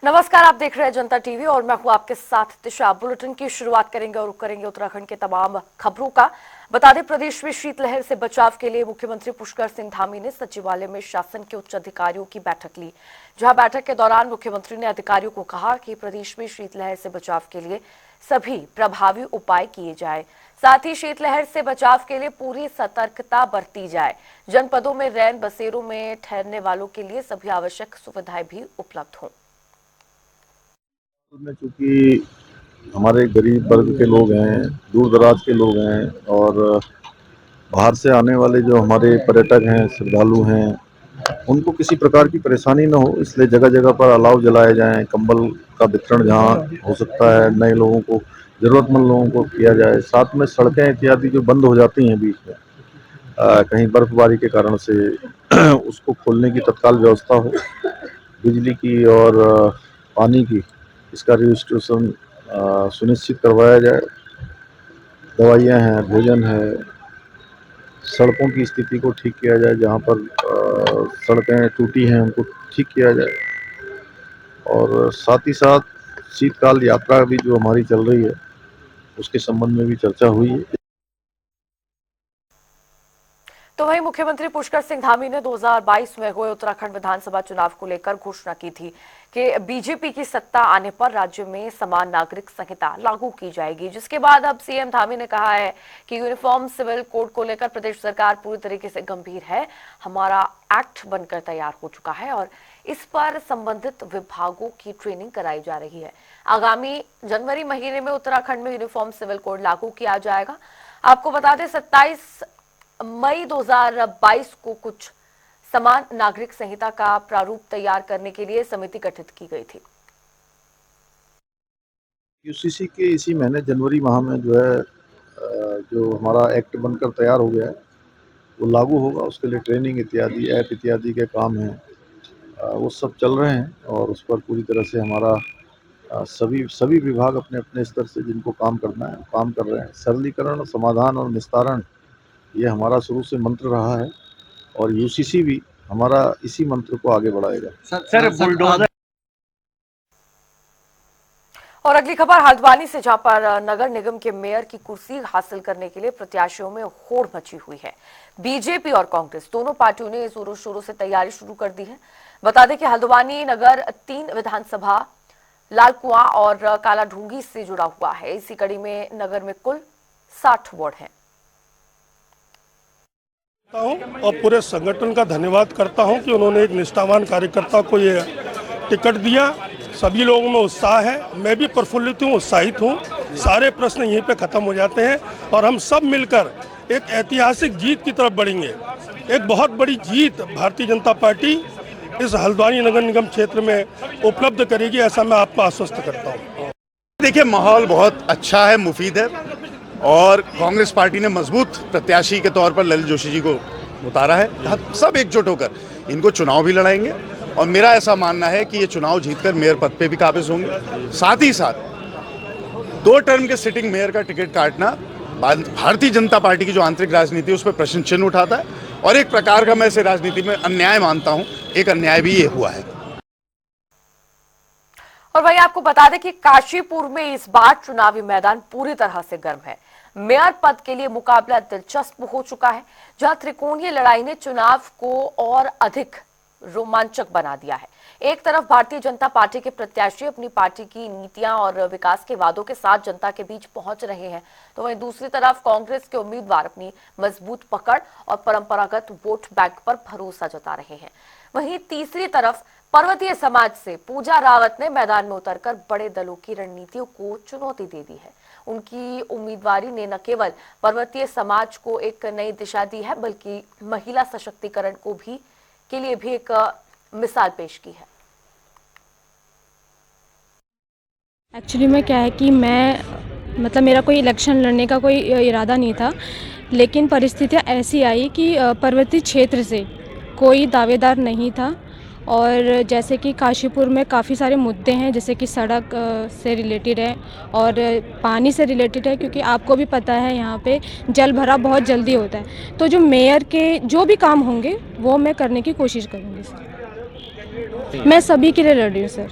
नमस्कार, आप देख रहे हैं जनता टीवी और मैं हूं आपके साथ दिशा। बुलेटिन की शुरुआत करेंगे और रुक करेंगे उत्तराखंड के तमाम खबरों का। बता दें, प्रदेश में शीतलहर से बचाव के लिए मुख्यमंत्री पुष्कर सिंह धामी ने सचिवालय में शासन के उच्च अधिकारियों की बैठक ली, जहां बैठक के दौरान मुख्यमंत्री ने अधिकारियों को कहा कि प्रदेश में शीतलहर से बचाव के लिए सभी प्रभावी उपाय किए जाए, साथ ही शीतलहर से बचाव के लिए पूरी सतर्कता बरती जाए। जनपदों में रैन बसेरों में ठहरने वालों के लिए सभी आवश्यक सुविधाएं भी उपलब्ध हों। में चूंकि हमारे गरीब वर्ग के लोग हैं, दूर दराज के लोग हैं और बाहर से आने वाले जो हमारे पर्यटक हैं, श्रद्धालु हैं, उनको किसी प्रकार की परेशानी न हो, इसलिए जगह जगह पर अलाव जलाए जाएं, कंबल का वितरण जहां हो सकता है नए लोगों को, जरूरतमंद लोगों को किया जाए। साथ में सड़कें इत्यादि जो बंद हो जाती हैं बीच में कहीं बर्फबारी के कारण से उसको खोलने की तत्काल व्यवस्था हो, बिजली की और पानी की, इसका रजिस्ट्रेशन सुनिश्चित करवाया जाए। दवाइयाँ हैं, भोजन है, सड़कों की स्थिति को ठीक किया जाए, जहाँ पर सड़कें टूटी हैं उनको ठीक किया जाए और साथ ही साथ शीतकाल यात्रा भी जो हमारी चल रही है उसके संबंध में भी चर्चा हुई है। तो वहीं मुख्यमंत्री पुष्कर सिंह धामी ने 2022 में हुए उत्तराखंड विधानसभा चुनाव को लेकर घोषणा की थी कि बीजेपी की सत्ता आने पर राज्य में समान नागरिक संहिता लागू की जाएगी, जिसके बाद अब सीएम धामी ने कहा है कि यूनिफॉर्म सिविल कोड को लेकर प्रदेश सरकार पूरी तरीके से गंभीर है। हमारा एक्ट बनकर तैयार हो चुका है और इस पर संबंधित विभागों की ट्रेनिंग कराई जा रही है। आगामी जनवरी महीने में उत्तराखंड में यूनिफॉर्म सिविल कोड लागू किया जाएगा। आपको बता दें, 27 मई 2022 को कुछ समान नागरिक संहिता का प्रारूप तैयार करने के लिए समिति गठित की गई थी। यूसीसी के इसी महीने जनवरी माह में जो है जो हमारा एक्ट बनकर तैयार हो गया है वो लागू होगा। उसके लिए ट्रेनिंग इत्यादि, ऐप इत्यादि के काम हैं, वो सब चल रहे हैं और उस पर पूरी तरह से हमारा सभी विभाग अपने अपने स्तर से जिनको काम करना है काम कर रहे हैं। सरलीकरण, समाधान और निस्तारण, ये हमारा शुरू से मंत्र रहा है और यूसीसी भी हमारा इसी मंत्र को आगे बढ़ाएगा। Sir bulldozer. और अगली खबर हल्द्वानी से, जहां पर नगर निगम के मेयर की कुर्सी हासिल करने के लिए प्रत्याशियों में होड़ मची हुई है। बीजेपी और कांग्रेस दोनों पार्टियों ने जोरों शोरों से तैयारी शुरू कर दी है। बता दें कि हल्द्वानी नगर 3 विधानसभा लालकुआं और कालाढूंगी से जुड़ा हुआ है। इसी कड़ी में नगर में कुल 60 वार्ड हैं। और पूरे संगठन का धन्यवाद करता हूं कि उन्होंने एक निष्ठावान कार्यकर्ता को ये टिकट दिया। सभी लोगों में उत्साह है, मैं भी प्रफुल्लित हूँ, उत्साहित हूँ। सारे प्रश्न यहीं पे खत्म हो जाते हैं और हम सब मिलकर एक ऐतिहासिक जीत की तरफ बढ़ेंगे। एक बहुत बड़ी जीत भारतीय जनता पार्टी इस हल्द्वानी नगर निगम क्षेत्र में उपलब्ध करेगी, ऐसा मैं आपको आश्वस्त करता हूँ। देखिए, माहौल बहुत अच्छा है, मुफीद है और कांग्रेस पार्टी ने मजबूत प्रत्याशी के तौर पर ललित जोशी जी को उतारा है। सब एकजुट होकर इनको चुनाव भी लड़ाएंगे और मेरा ऐसा मानना है कि ये चुनाव जीतकर मेयर पद पे भी काबिज होंगे। साथ ही साथ 2 टर्म के सिटिंग मेयर का टिकट काटना भारतीय जनता पार्टी की जो आंतरिक राजनीति है उस पर प्रश्न चिन्ह उठाता है और एक प्रकार का मैं इसे राजनीति में अन्याय मानता हूं। एक अन्याय भी ये हुआ है। और वहीं आपको बता दें कि काशीपुर में इस बार चुनावी मैदान पूरी तरह से गर्म है। मेयर पद के लिए मुकाबला दिलचस्प हो चुका है, जहां त्रिकोणीय लड़ाई ने चुनाव को और अधिक रोमांचक बना दिया है। एक तरफ भारतीय जनता पार्टी के प्रत्याशी अपनी पार्टी की नीतियां और विकास के वादों के साथ जनता के बीच पहुंच रहे हैं, तो वहीं दूसरी तरफ कांग्रेस के उम्मीदवार अपनी मजबूत पकड़ और परंपरागत वोट बैंक पर भरोसा जता रहे हैं। वहीं तीसरी तरफ पर्वतीय समाज से पूजा रावत ने मैदान में उतरकर बड़े दलों की रणनीतियों को चुनौती दे दी है। उनकी उम्मीदवारी ने न केवल पर्वतीय समाज को एक नई दिशा दी है, बल्कि महिला सशक्तिकरण को भी के लिए भी एक मिसाल पेश की है। एक्चुअली में क्या है कि मैं मेरा कोई इलेक्शन लड़ने का कोई इरादा नहीं था, लेकिन परिस्थितियाँ ऐसी आई कि पर्वतीय क्षेत्र से कोई दावेदार नहीं था और जैसे कि काशीपुर में काफ़ी सारे मुद्दे हैं, जैसे कि सड़क से रिलेटेड है और पानी से रिलेटेड है, क्योंकि आपको भी पता है यहाँ पे जल भराव बहुत जल्दी होता है। तो जो मेयर के जो भी काम होंगे वो मैं करने की कोशिश करूँगी सर। मैं सभी के लिए लड़ रही हूँ सर।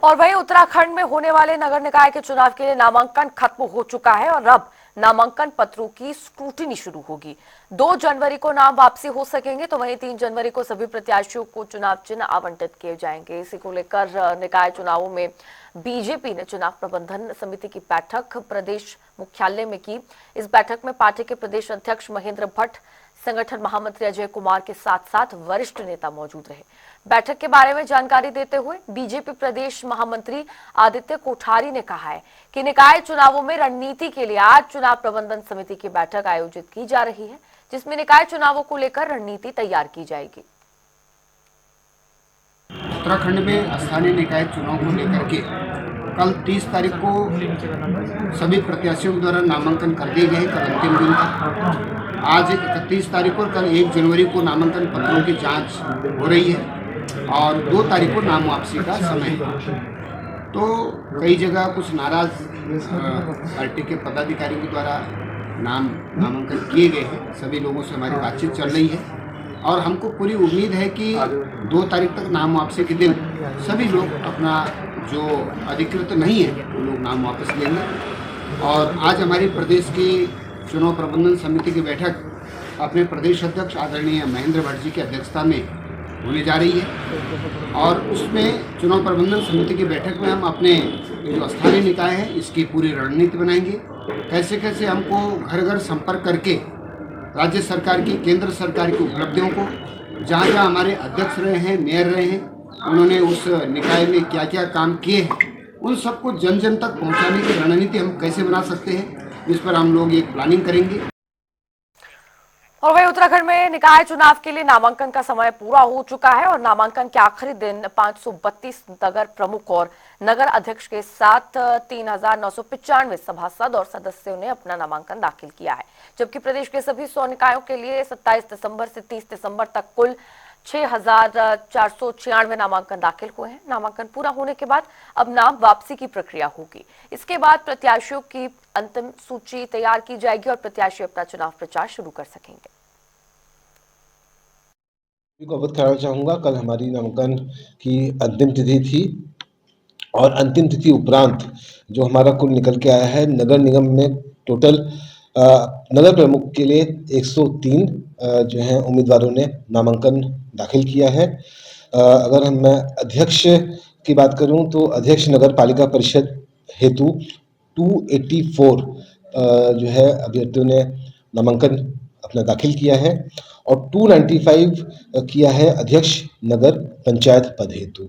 और वहीं उत्तराखंड में होने वाले नगर निकाय के चुनाव के लिए नामांकन खत्म हो चुका है और अब नामांकन पत्रों की स्क्रूटिनी शुरू होगी। 2 जनवरी को नाम वापसी हो सकेंगे, तो वहीं 3 जनवरी को सभी प्रत्याशियों को चुनाव चिन्ह आवंटित किए जाएंगे। इसी को लेकर निकाय चुनावों में बीजेपी ने चुनाव प्रबंधन समिति की बैठक प्रदेश मुख्यालय में की। इस बैठक में पार्टी के प्रदेश अध्यक्ष महेंद्र भट्ट, संगठन महामंत्री अजय कुमार के साथ साथ वरिष्ठ नेता मौजूद रहे। बैठक के बारे में जानकारी देते हुए बीजेपी प्रदेश महामंत्री आदित्य कोठारी ने कहा है कि निकाय चुनावों में रणनीति के लिए आज चुनाव प्रबंधन समिति की बैठक आयोजित की जा रही है, जिसमें निकाय चुनावों को लेकर रणनीति तैयार की जाएगी। उत्तराखंड में स्थानीय निकाय चुनाव को लेकर के कल 30 तारीख को सभी प्रत्याशियों के द्वारा नामांकन कर दिए गए। कल अंतिम दिन था। आज 31 तारीख को, कल 1 जनवरी को नामांकन पत्रों की जांच हो रही है और 2 तारीख को नाम वापसी का समय है। तो कई जगह कुछ नाराज पार्टी के पदाधिकारियों के द्वारा नामांकन किए गए हैं। सभी लोगों से हमारी बातचीत चल रही है और हमको पूरी उम्मीद है कि 2 तारीख तक नाम वापसी के दिन सभी लोग अपना जो अधिकृत नहीं है वो लोग नाम वापस लेंगे। और आज हमारी प्रदेश की चुनाव प्रबंधन समिति की बैठक अपने प्रदेश अध्यक्ष आदरणीय महेंद्र भट्ट जी की अध्यक्षता में होने जा रही है और उसमें चुनाव प्रबंधन समिति की बैठक में हम अपने जो स्थानीय निकाय है इसकी पूरी रणनीति बनाएंगे। कैसे कैसे हमको घर घर संपर्क करके राज्य सरकार की, केंद्र सरकार की उपलब्धियों को, जहाँ जहाँ हमारे अध्यक्ष रहे हैं, मेयर रहे हैं, उन्होंने उस निकाय में क्या क्या काम किए हैं, उन सबको जन जन तक पहुँचाने की रणनीति हम कैसे बना सकते हैं, इस पर हम लोग एक प्लानिंग करेंगे। और वहीं उत्तराखंड में निकाय चुनाव के लिए नामांकन का समय पूरा हो चुका है और नामांकन के आखिरी दिन 532 नगर प्रमुख और नगर अध्यक्ष के साथ 3995 सभासद और सदस्यों ने अपना नामांकन दाखिल किया है, जबकि प्रदेश के सभी 100 निकायों के लिए 27 दिसंबर से 30 दिसंबर तक कुल 6496 नामांकन दाखिल हुए हैं। नामांकन पूरा होने के बाद अब नाम वापसी की प्रक्रिया होगी। इसके बाद प्रत्याशियों की अंतिम सूची तैयार की जाएगी और प्रत्याशी अपना चुनाव प्रचार शुरू कर सकेंगे। को अवगत कराना चाहूँगा, कल हमारी नामांकन की अंतिम तिथि थी और अंतिम तिथि उपरांत जो हमारा कुल निकल के आया है, नगर निगम में टोटल नगर प्रमुख के लिए 103 जो हैं उम्मीदवारों ने नामांकन दाखिल किया है। अगर मैं अध्यक्ष की बात करूं तो अध्यक्ष नगर पालिका परिषद हेतु 284 जो है अभ्यर्थियों ने नामांकन अपना दाखिल किया है और 295 किया है अध्यक्ष नगर पंचायत पद हेतु।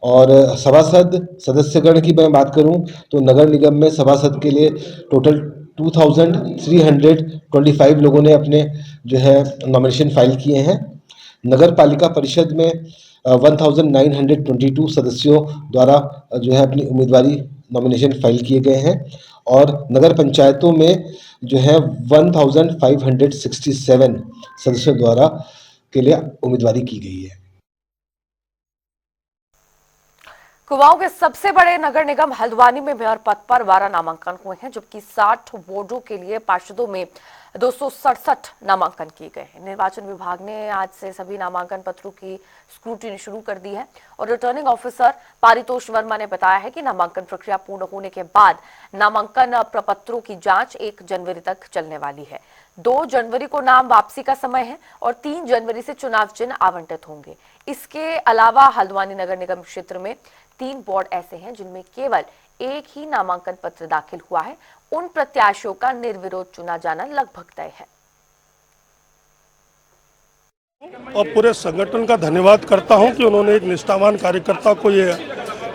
और सभासद सदस्यगण की मैं बात करूं तो नगर निगम में सभासद के लिए टोटल 2325 लोगों ने अपने जो है नॉमिनेशन फाइल किए हैं। नगर पालिका परिषद में 1922 सदस्यों द्वारा जो है अपनी उम्मीदवारी नॉमिनेशन फाइल किए गए हैं और नगर पंचायतों में जो है 1567 सदस्यों द्वारा के लिए उम्मीदवारी की गई है। कुमाऊं के सबसे बड़े नगर निगम हल्द्वानी में मेयर पद पर 12 नामांकन हुए हैं, जबकि 60 वार्डों के लिए पार्षदों में 267 नामांकन किए गए हैं। निर्वाचन विभाग ने आज से सभी नामांकन पत्रों की स्क्रूटिनी शुरू कर दी है और रिटर्निंग ऑफिसर पारितोष वर्मा ने बताया है कि नामांकन प्रक्रिया पूर्ण होने के बाद नामांकन प्रपत्रों की जांच 1 जनवरी तक चलने वाली है। 2 जनवरी को नाम वापसी का समय है और 3 जनवरी से चुनाव चिन्ह आवंटित होंगे। इसके अलावा हल्द्वानी नगर निगम क्षेत्र में 3 वार्ड ऐसे हैं जिनमें केवल एक ही नामांकन पत्र दाखिल हुआ है। उन प्रत्याशियों का निर्विरोध चुना जाना लगभग तय है। और पूरे संगठन का धन्यवाद करता हूं कि उन्होंने एक निष्ठावान कार्यकर्ता को ये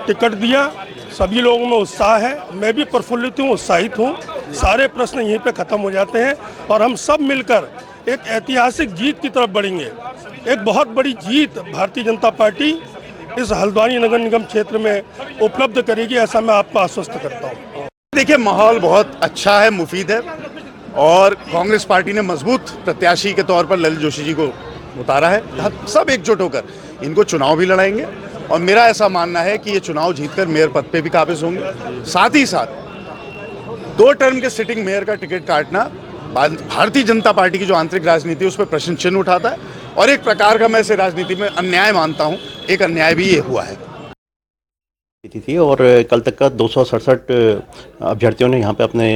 टिकट दिया। सभी लोगों में उत्साह है, मैं भी प्रफुल्लित हूँ, उत्साहित हूँ। सारे प्रश्न यहीं पे खत्म हो जाते हैं और हम सब मिलकर एक ऐतिहासिक जीत की तरफ बढ़ेंगे। एक बहुत बड़ी जीत भारतीय जनता पार्टी इस हल्द्वानी नगर निगम क्षेत्र में उपलब्ध करेगी, ऐसा मैं आपको आश्वस्त करता हूँ। देखिए, माहौल बहुत अच्छा है, मुफीद है और कांग्रेस पार्टी ने मजबूत प्रत्याशी के तौर पर ललित जोशी जी को उतारा है। सब एकजुट होकर इनको चुनाव भी लड़ाएंगे और मेरा ऐसा मानना है कि ये चुनाव जीतकर मेयर पद पे भी काबिज होंगे। साथ ही साथ 2 टर्म के सिटिंग मेयर का टिकट काटना भारतीय जनता पार्टी की जो आंतरिक राजनीति है उस पर प्रश्न चिन्ह उठाता है और एक प्रकार का मैं इसे राजनीति में अन्याय मानता हूँ। एक अन्याय भी ये हुआ है। की थी और कल तक का 267 अभ्यर्थियों ने यहाँ पे अपने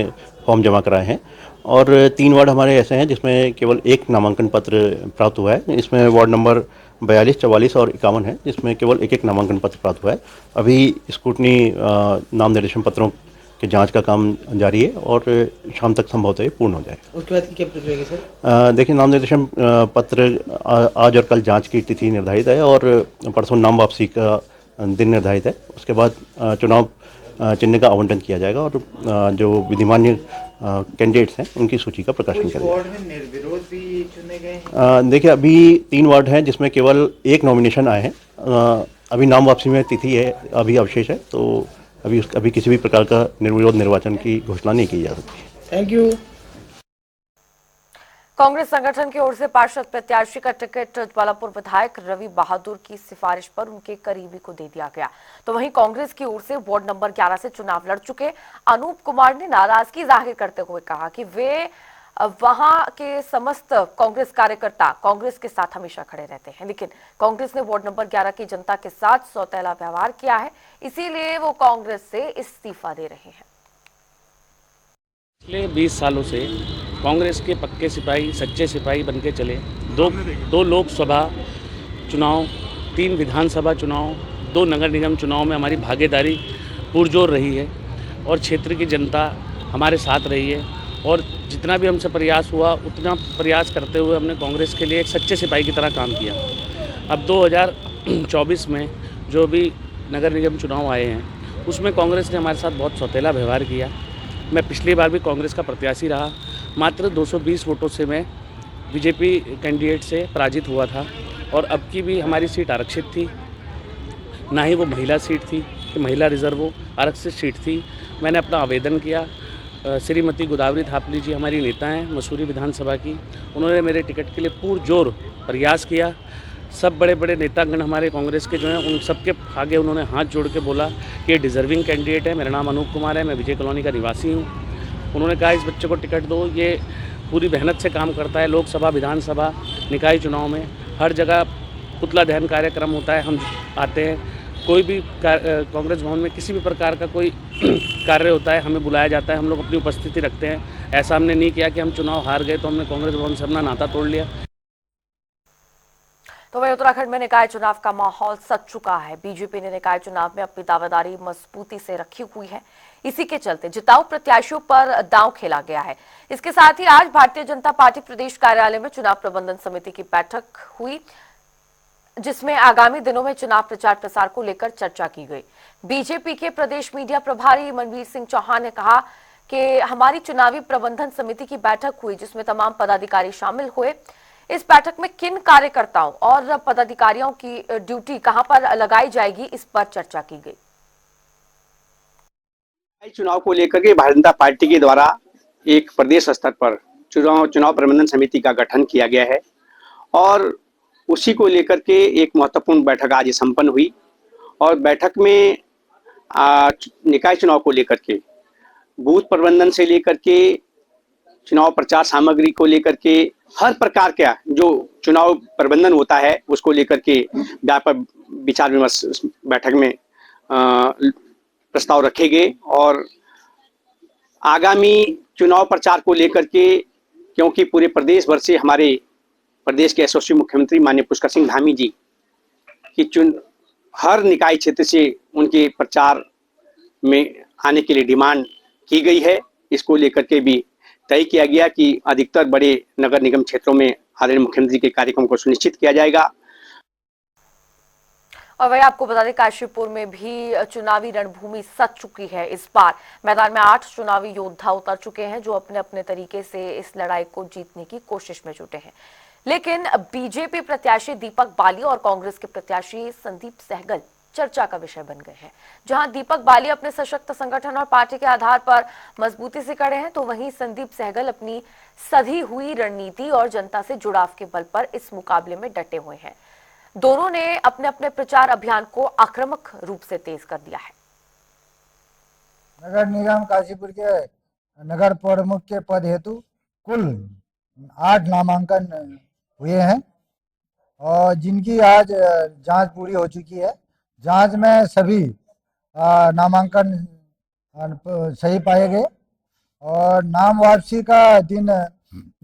फॉर्म जमा कराए हैं और 3 वार्ड हमारे ऐसे हैं जिसमें केवल एक नामांकन पत्र प्राप्त हुआ है। इसमें वार्ड नंबर 42, 44 और 51 है जिसमें केवल एक नामांकन पत्र प्राप्त हुआ है। अभी स्क्रूटनी नाम निर्देशन पत्रों की जांच का काम जारी है और शाम तक संभवतः ये पूर्ण हो जाए। उसके बाद की क्या प्रक्रिया है सर? देखिए, नाम निर्देशन पत्र आज और कल जांच की तिथि निर्धारित है और परसों नाम वापसी का दिन निर्धारित है। उसके बाद चुनाव चिन्ह का आवंटन किया जाएगा और जो विधिमान्य कैंडिडेट्स हैं उनकी सूची का प्रकाशन किया जाएगा। वार्ड में निर्विरोध भी चुने गए हैं? देखिए, अभी 3 वार्ड हैं जिसमें केवल एक नॉमिनेशन आए हैं। अभी नाम वापसी में तिथि है, अभी अवशेष है, तो अभी किसी भी प्रकार का निर्विरोध निर्वाचन की घोषणा नहीं की जा सकती। Thank you. कांग्रेस संगठन की ओर से पार्षद प्रत्याशी का टिकट ज्वालापुर विधायक रवि बहादुर की सिफारिश पर उनके करीबी को दे दिया गया। तो वहीं कांग्रेस की ओर से वार्ड नंबर 11 से चुनाव लड़ चुके अनूप कुमार ने नाराजगी जाहिर करते हुए कहा कि वे वहां के समस्त कांग्रेस कार्यकर्ता कांग्रेस के साथ हमेशा खड़े रहते हैं, लेकिन कांग्रेस ने वार्ड नंबर 11 की जनता के साथ सौतेला व्यवहार किया है, इसीलिए वो कांग्रेस से इस्तीफा दे रहे हैं। पिछले 20 सालों से कांग्रेस के पक्के सिपाही, सच्चे सिपाही बनके चले। दो लोकसभा चुनाव, 3 विधानसभा चुनाव, 2 नगर निगम चुनाव में हमारी भागीदारी पुरजोर रही है और क्षेत्र की जनता हमारे साथ रही है और जितना भी हमसे प्रयास हुआ उतना प्रयास करते हुए हमने कांग्रेस के लिए एक सच्चे सिपाही की तरह काम किया। अब 2024 में जो भी नगर निगम चुनाव आए हैं उसमें कांग्रेस ने हमारे साथ बहुत सौतेला व्यवहार किया। मैं पिछली बार भी कांग्रेस का प्रत्याशी रहा, मात्र 220 वोटों से मैं बीजेपी कैंडिडेट से पराजित हुआ था और अब की भी हमारी सीट आरक्षित थी, ना ही वो महिला सीट थी कि महिला रिजर्व हो, आरक्षित सीट थी। मैंने अपना आवेदन किया। श्रीमती गोदावरी थापली जी हमारी नेता हैं मसूरी विधानसभा की, उन्होंने मेरे टिकट के लिए पुरजोर प्रयास किया। सब बड़े बड़े नेतागण हमारे कांग्रेस के जो हैं उन सबके आगे उन्होंने हाथ जोड़ के बोला कि ये डिज़र्विंग कैंडिडेट है। मेरा नाम अनूप कुमार है, मैं विजय कॉलोनी का निवासी हूँ। उन्होंने कहा इस बच्चे को टिकट दो, ये पूरी मेहनत से काम करता है। लोकसभा, विधानसभा, निकाय चुनाव में हर जगह पुतला दहन कार्यक्रम होता है, हम आते हैं। कोई भी कांग्रेस भवन में किसी भी प्रकार का कोई कार्य होता है हमें बुलाया जाता है, हम लोग अपनी उपस्थिति रखते हैं। ऐसा हमने नहीं किया कि हम चुनाव हार गए तो हमने कांग्रेस भवन से अपना नाता तोड़ लिया। तो वहीं उत्तराखंड में निकाय चुनाव का माहौल सज चुका है। बीजेपी ने निकाय चुनाव में अपनी दावेदारी मजबूती से रखी हुई है, इसी के चलते जिताऊ प्रत्याशियों पर दांव खेला गया है। इसके साथ ही आज भारतीय जनता पार्टी प्रदेश कार्यालय में चुनाव प्रबंधन समिति की बैठक हुई, जिसमें आगामी दिनों में चुनाव प्रचार प्रसार को लेकर चर्चा की गई। बीजेपी के प्रदेश मीडिया प्रभारी मनवीर सिंह चौहान ने कहा कि हमारी चुनावी प्रबंधन समिति की बैठक हुई जिसमें तमाम पदाधिकारी शामिल हुए। इस बैठक में किन कार्यकर्ताओं और पदाधिकारियों की ड्यूटी कहां पर लगाई जाएगी, इस पर चर्चा की गई। चुनाव को लेकर के भारतीय जनता पार्टी के द्वारा एक प्रदेश स्तर पर चुनाव प्रबंधन समिति का गठन किया गया है और उसी को लेकर के एक महत्वपूर्ण बैठक आज संपन्न हुई और बैठक में निकाय चुनाव को लेकर के बूथ प्रबंधन से लेकर के चुनाव प्रचार सामग्री को लेकर के हर प्रकार का जो चुनाव प्रबंधन होता है उसको लेकर के व्यापक विचार विमर्श बैठक में प्रस्ताव रखे गए और आगामी चुनाव प्रचार को लेकर के, क्योंकि पूरे प्रदेश भर से हमारे प्रदेश के यशस्वी मुख्यमंत्री माननीय पुष्कर सिंह धामी जी की हर निकाय क्षेत्र से उनके प्रचार में आने के लिए डिमांड की गई है। इसको लेकर के भी तय किया गया कि अधिकतर बड़े नगर निगम क्षेत्रों में आदरणीय मुख्यमंत्री के कार्यक्रम को सुनिश्चित किया जाएगा। और वही आपको बता दें, काशीपुर में भी चुनावी रणभूमि सज चुकी है। इस बार मैदान में 8 चुनावी योद्धा उतर चुके हैं जो अपने अपने तरीके से इस लड़ाई को जीतने की कोशिश में जुटे हैं। लेकिन बीजेपी प्रत्याशी दीपक बाली और कांग्रेस के प्रत्याशी संदीप सहगल चर्चा का विषय बन गए हैं। जहां दीपक बाली अपने सशक्त संगठन और पार्टी के आधार पर मजबूती से खड़े हैं, तो वहीं संदीप सहगल अपनी सधी हुई रणनीति और जनता से जुड़ाव के बल पर इस मुकाबले में डटे हुए हैं। दोनों ने अपने अपने प्रचार अभियान को आक्रामक रूप से तेज कर दिया है। नगर निगम काशीपुर के नगर प्रमुख के पद हेतु कुल 8 नामांकन हुए हैं और जिनकी आज जांच पूरी हो चुकी है। जांच में सभी नामांकन सही पाए गए और नाम वापसी का दिन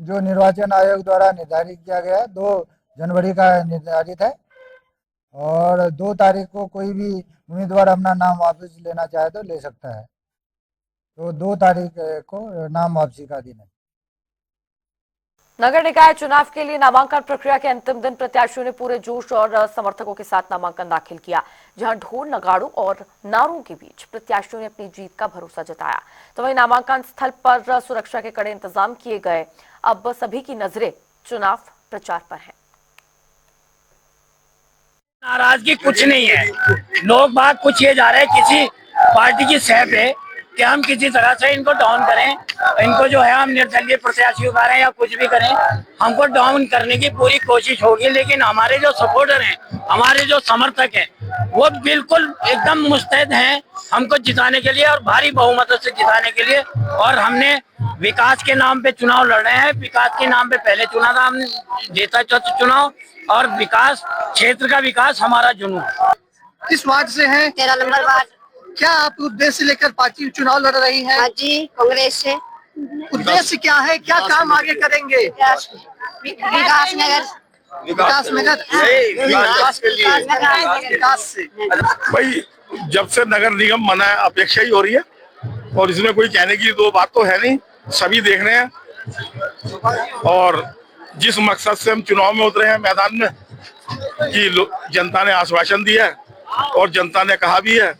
जो निर्वाचन आयोग द्वारा निर्धारित किया गया 2 जनवरी का निर्धारित है और 2 तारीख को कोई भी उम्मीदवार अपना नाम वापस लेना चाहे तो ले सकता है। तो 2 तारीख को नाम वापसी का दिन है। नगर निकाय चुनाव के लिए नामांकन प्रक्रिया के अंतिम दिन प्रत्याशियों ने पूरे जोश और समर्थकों के साथ नामांकन दाखिल किया, जहां ढोल नगाड़ों और नारों के बीच प्रत्याशियों ने अपनी जीत का भरोसा जताया। तो वहीं नामांकन स्थल पर सुरक्षा के कड़े इंतजाम किए गए। अब सभी की नजरें चुनाव प्रचार पर है। नाराजगी कुछ नहीं है, लोग बात कुछ ये जा रहे हैं किसी पार्टी की सह पे कि हम किसी तरह से इनको डाउन करें, इनको जो है हम निर्दलीय प्रत्याशी उतारें या कुछ भी करें, हमको डाउन करने की पूरी कोशिश होगी। लेकिन हमारे जो सपोर्टर हैं, हमारे जो समर्थक हैं, वो बिल्कुल एकदम मुस्तैद हैं हमको जिताने के लिए और भारी बहुमत से जिताने के लिए। और हमने विकास के नाम पे चुनाव लड़ रहे हैं। विकास के नाम पे पहले चुना था हमने, जीता चुनाव, और विकास, क्षेत्र का विकास हमारा जुनून है। किस वार्ड से हैं? 13 नंबर वार्ड। क्या आप उद्देश्य लेकर पार्टी चुनाव लड़ रही है? हाँ जी, कांग्रेस से। उद्देश्य क्या है, क्या काम आगे करेंगे? विकास नगर। विकास नगर, विकास के लिए, विकास से। भाई जब से नगर निगम बना है अपेक्षा ही हो रही है और इसमें कोई कहने की 2 बात तो है नहीं, सभी देख रहे हैं। और जिस मकसद से हम चुनाव में उतरे हैं मैदान में कि जनता ने आश्वासन दिया है और जनता ने कहा भी है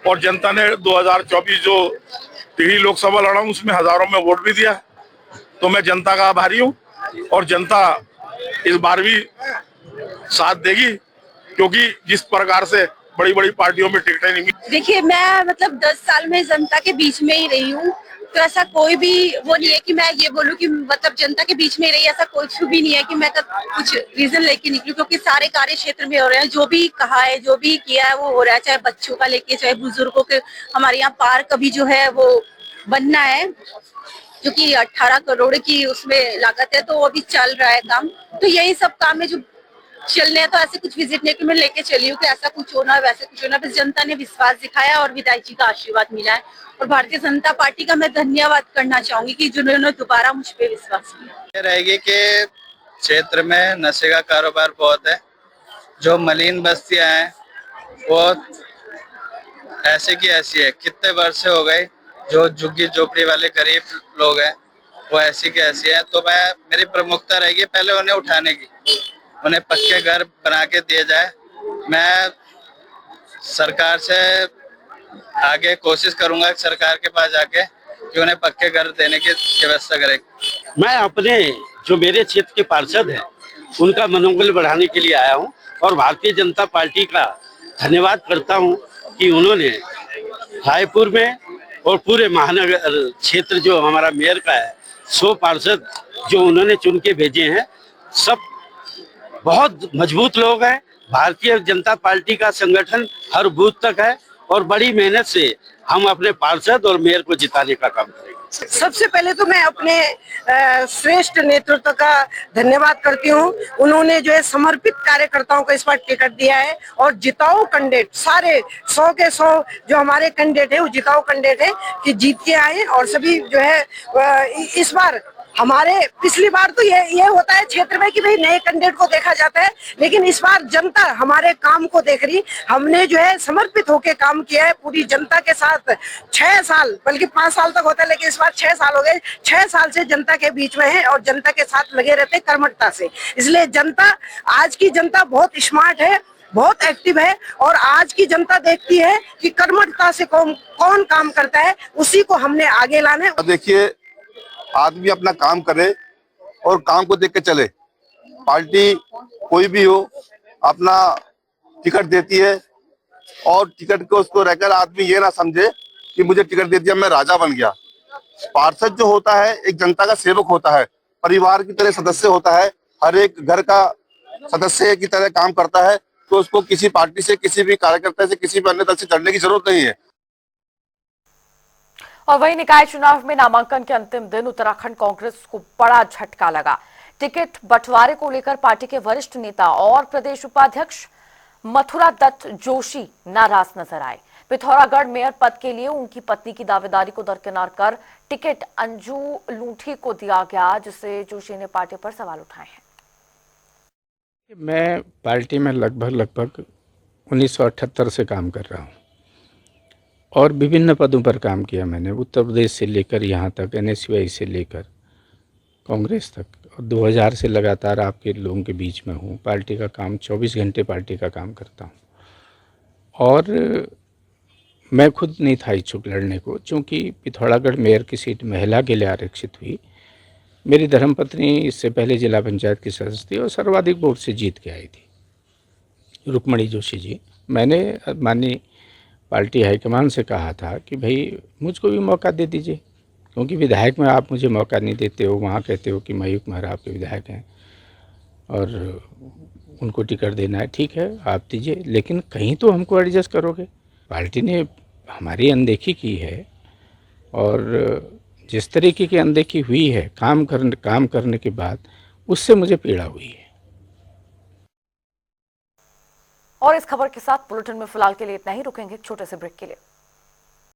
और जनता ने 2024 जो टिहरी लोकसभा लड़ा हूँ उसमें हजारों में वोट भी दिया, तो मैं जनता का आभारी हूँ और जनता इस बार भी साथ देगी, क्योंकि जिस प्रकार से बड़ी बड़ी पार्टियों में टिकटें नहीं मिली। देखिए, मैं मतलब 10 साल में जनता के बीच में ही रही हूँ, तो ऐसा कोई भी वो नहीं है कि मैं ये बोलूँ कि मतलब जनता के बीच में रही, ऐसा कुछ भी नहीं है कि मैं कुछ रीजन लेके निकलूं, क्योंकि सारे कार्य क्षेत्र में हो रहे हैं। जो भी कहा है, जो भी किया है वो हो रहा है, चाहे बच्चों का लेके, चाहे बुजुर्गों के। हमारे यहाँ पार्क अभी जो है वो बनना है, जो कि 18 करोड़ की उसमें लागत है, तो वो अभी चल रहा है काम। तो यही सब काम है जो चलने हैं। तो ऐसे कुछ विजिट नहीं कि मैं लेके चली हूँ कि ऐसा कुछ होना है, वैसे कुछ होना। बस जनता ने विश्वास दिखाया और विधायक जी का आशीर्वाद मिला है और भारतीय जनता पार्टी का मैं धन्यवाद करना चाहूंगी कि जिन्होंने दोबारा मुझ पे विश्वास किया। रहेगी कि क्षेत्र में नशे का कारोबार बहुत है, जो मलिन बस्तियां हैं वो ऐसे की ऐसी है। कितने वर्ष हो गए जो झुग्गी झोपड़ी वाले गरीब लोग हैं वो ऐसी की ऐसी है। तो मेरी प्रमुखता रहेगी पहले उन्हें उठाने की, उन्हें पक्के घर बना के दिए जाए। मैं सरकार से आगे कोशिश करूंगा सरकार के पास जाके कि उन्हें पक्के घर देने की व्यवस्था करे। मैं अपने जो मेरे क्षेत्र के पार्षद हैं उनका मनोबल बढ़ाने के लिए आया हूं और भारतीय जनता पार्टी का धन्यवाद करता हूं कि उन्होंने रायपुर में और पूरे महानगर क्षेत्र जो हमारा मेयर का है 100 पार्षद जो उन्होंने चुन के भेजे हैं, सब बहुत मजबूत लोग हैं। भारतीय जनता पार्टी का संगठन हर बूथ तक है और बड़ी मेहनत से हम अपने पार्षद और मेयर को जिताने का काम करेंगे। सबसे पहले तो मैं अपने श्रेष्ठ नेतृत्व का धन्यवाद करती हूँ। उन्होंने जो है समर्पित कार्यकर्ताओं को इस बार टिकट दिया है और जिताऊ कैंडिडेट सारे 100 के 100 जो हमारे कैंडिडेट है वो जिताऊ कैंडिडेट है कि जीत के आए। और सभी जो है इस बार हमारे पिछली बार तो ये होता है क्षेत्र में कि भाई नए कैंडिडेट को देखा जाता है, लेकिन इस बार जनता हमारे काम को देख रही। हमने जो है समर्पित होकर काम किया है पूरी जनता के साथ। 6 साल बल्कि 5 साल तक होता है, लेकिन इस बार 6 साल हो गए। 6 साल से जनता के बीच में है और जनता के साथ लगे रहते कर्मठता से। इसलिए जनता, आज की जनता बहुत स्मार्ट है, बहुत एक्टिव है और आज की जनता देखती है कि कर्मठता से कौन काम करता है, उसी को हमने आगे लाना है। देखिए, आदमी अपना काम करे और काम को देख के चले। पार्टी कोई भी हो अपना टिकट देती है और टिकट को उसको रहकर आदमी ये ना समझे कि मुझे टिकट दे दिया मैं राजा बन गया। पार्षद जो होता है एक जनता का सेवक होता है, परिवार की तरह सदस्य होता है, हर एक घर का सदस्य की तरह काम करता है। तो उसको किसी पार्टी से, किसी भी कार्यकर्ता से, किसी भी अन्य दल से चढ़ने की जरूरत नहीं है। और वहीं निकाय चुनाव में नामांकन के अंतिम दिन उत्तराखंड कांग्रेस को बड़ा झटका लगा। टिकट बंटवारे को लेकर पार्टी के वरिष्ठ नेता और प्रदेश उपाध्यक्ष मथुरा दत्त जोशी नाराज नजर आए। पिथौरागढ़ मेयर पद के लिए उनकी पत्नी की दावेदारी को दरकिनार कर टिकट अंजू लूठी को दिया गया, जिससे जोशी ने पार्टी पर सवाल उठाए हैं। मैं पार्टी में लगभग 1978 से काम कर रहा हूँ और विभिन्न पदों पर काम किया मैंने, उत्तर प्रदेश से लेकर यहाँ तक, NSUI से लेकर कांग्रेस तक, और 2000 से लगातार आपके लोगों के बीच में हूँ। पार्टी का काम 24 घंटे पार्टी का काम करता हूँ और मैं खुद नहीं था इच्छुक लड़ने को, क्योंकि पिथौरागढ़ मेयर की सीट महिला के लिए आरक्षित हुई। मेरी धर्मपत्नी इससे पहले जिला पंचायत की सदस्य थी और सर्वाधिक वोट से जीत के आई थी, रुक्मणी जोशी जी। मैंने माननीय पार्टी हाईकमान से कहा था कि भाई मुझको भी मौका दे दीजिए, क्योंकि विधायक में आप मुझे मौका नहीं देते हो, वहाँ कहते हो कि मयूख मेहरा आपके विधायक हैं और उनको टिकट देना है। ठीक है, आप दीजिए, लेकिन कहीं तो हमको एडजस्ट करोगे। पार्टी ने हमारी अनदेखी की है और जिस तरीके की अनदेखी हुई है काम करने के बाद, उससे मुझे पीड़ा हुई है। और इस खबर के साथ बुलेटिन में फिलहाल के लिए इतना ही, रुकेंगे एक छोटे से ब्रेक के लिए।